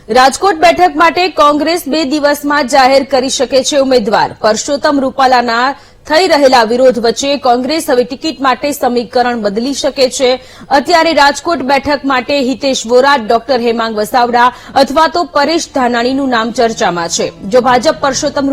રાજકોટ બેઠક માટે કોંગ્રેસ 2 દિવસમાં જાહેર કરી શકે છે ઉમેદવાર. પરસોત્તમ રૂપાલાના થઈ રહેલા વિરોધ વચ્ચે કોંગ્રેસ હવે ટિકિટ માટે સમીકરણ બદલી શકે છે. અત્યારે રાજકોટ બેઠક માટે હિતેશ વોરા, ડોક્ટર હેમાંગ વસાવડા અથવા તો પરેશ ધાનાણીનું નામ ચર્ચામાં છે. જો ભાજપ પરસોત્તમ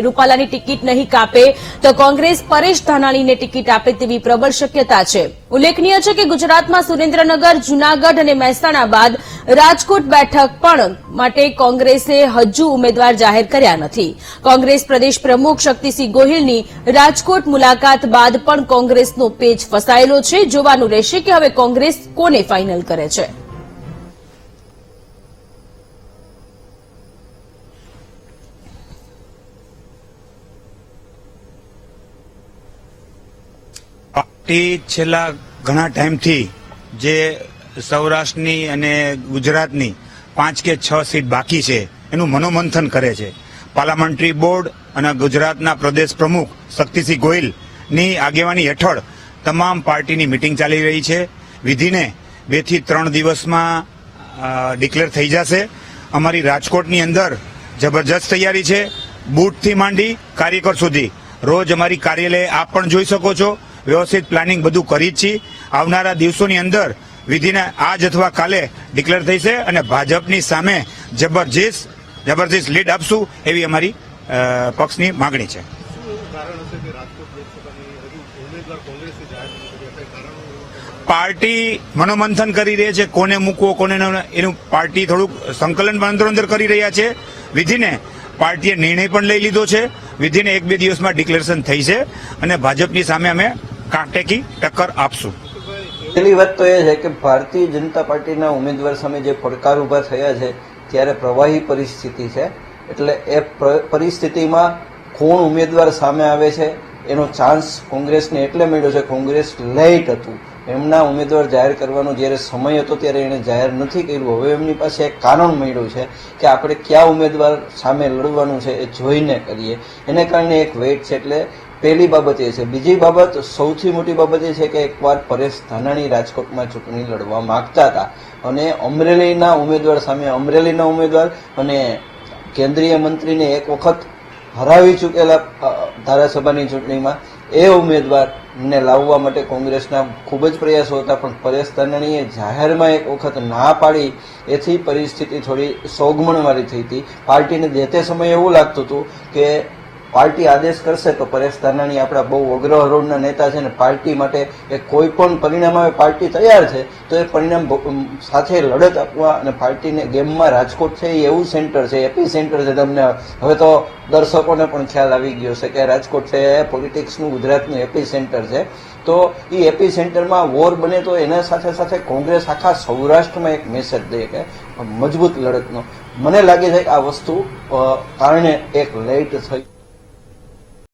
રૂપાલાની ટિકિટ નહીં કાપે તો કોંગ્રેસ પરેશ ધાનાણીને ટિકિટ આપે તેવી પ્રબળ શક્યતા છે. ઉલ્લેખનીય છે કે ગુજરાતમાં સુરેન્દ્રનગર, જૂનાગઢ અને મહેસાણા બાદ રાજકોટ બેઠક પણ માટે કોંગ્રેસે હજુ ઉમેદવાર જાહેર કર્યા નથી. કોંગ્રેસ પ્રદેશ પ્રમુખ શક્તિસિંહ ગોહિલની રાજકોટ મુલાકાત બાદ પણ કોંગ્રેસનો પેચ ફસાયેલો છે. જોવાનું રહેશે કે હવે કોંગ્રેસ કોને ફાઇનલ કરે છે. પાર્ટી છેલ્લા ઘણા ટાઈમથી જે સૌરાષ્ટ્રની અને ગુજરાતની 5 કે 6 સીટ બાકી છે એનું મનોમંથન કરે છે. પાર્લામેન્ટરી બોર્ડ અને ગુજરાતના પ્રદેશ પ્રમુખ શક્તિસિંહ ગોહિલની આગેવાની હેઠળ તમામ પાર્ટીની મિટિંગ ચાલી રહી છે. વિધિને 2 થી 3 દિવસમાં ડિક્લેર થઈ જશે. અમારી રાજકોટની અંદર જબરજસ્ત તૈયારી છે. બૂથથી માંડી કાર્યકર સુધી રોજ અમારી કાર્યાલય આપ પણ જોઈ શકો છો. વ્યવસ્થિત પ્લાનિંગ બધું કરી જ છીએ. આવનારા દિવસોની અંદર વિધિને આજ અથવા કાલે ડિક્લેર થશે અને ભાજપની સામે જબરજસ્ત લીડ આપશું એવી અમારી પક્ષની માંગણી છે. પાર્ટી મનોમંથન કરી રહી છે, કોને મૂકવો કોને એનું પાર્ટી થોડુંક સંકલન અંદર કરી રહ્યા છે. વિધિને પાર્ટીએ નિર્ણય પણ લઈ લીધો છે. વિધિને 1-2 દિવસમાં ડિક્લેરેશન થઈ છે અને ભાજપની સામે અમે કાંટેકી ટક્કર આપશું. પહેલી વાત તો એ છે કે ભારતીય જનતા પાર્ટીના ઉમેદવાર સામે જે પડકાર ઉભા થયા છે ત્યારે પ્રવાહી પરિસ્થિતિ છે. એટલે એ પરિસ્થિતિમાં કોણ ઉમેદવાર સામે આવે છે એનો ચાન્સ કોંગ્રેસને એટલે મળ્યો છે. કોંગ્રેસ લેટ હતું, એમના ઉમેદવાર જાહેર કરવાનો જ્યારે સમય હતો ત્યારે એણે જાહેર નથી કર્યું. હવે એમની પાસે એક કારણ મળ્યું છે કે આપણે કયા ઉમેદવાર સામે લડવાનું છે એ જોઈને કરીએ. એને કારણે એક વેટ છે. એટલે પહેલી બાબત એ છે. બીજી બાબત, સૌથી મોટી બાબત એ છે કે એકવાર પરેશ ધાનાણી રાજકોટમાં ચૂંટણી લડવા માંગતા હતા અને અમરેલીના ઉમેદવાર સામે અમરેલીના ઉમેદવાર અને કેન્દ્રીય મંત્રીને એક વખત હરાવી ચૂકેલા ધારાસભાની ચૂંટણીમાં એ ઉમેદવારને લાવવા માટે કોંગ્રેસના ખૂબ જ પ્રયાસો હતા. પણ પરેશ ધાનાણીએ જાહેરમાં એક વખત ના પાડી એથી પરિસ્થિતિ થોડી સોગમણવાળી થઈ હતી. પાર્ટીને જે તે સમયે એવું લાગતું હતું કે પાર્ટી આદેશ કરશે તો પરેશ ધાનાણી આપણા બહુ અગ્ર હરોળના નેતા છે ને પાર્ટી માટે એ કોઈ પણ પરિણામ આવે પાર્ટી તૈયાર છે તો એ પરિણામ સાથે લડત આપવા અને પાર્ટીને ગેમમાં રાજકોટ છે એ એવું સેન્ટર છે, એપી સેન્ટર છે. તમને હવે તો દર્શકોને પણ ખ્યાલ આવી ગયો છે કે રાજકોટ છે એ પોલિટિક્સનું ગુજરાતનું એપી સેન્ટર છે. તો એ એપી સેન્ટરમાં વોર બને તો એના સાથે સાથે કોંગ્રેસ આખા સૌરાષ્ટ્રમાં એક મેસેજ દે કે મજબૂત લડતનો. મને લાગે છે કે આ વસ્તુ કારણે એક લેટ થઈ.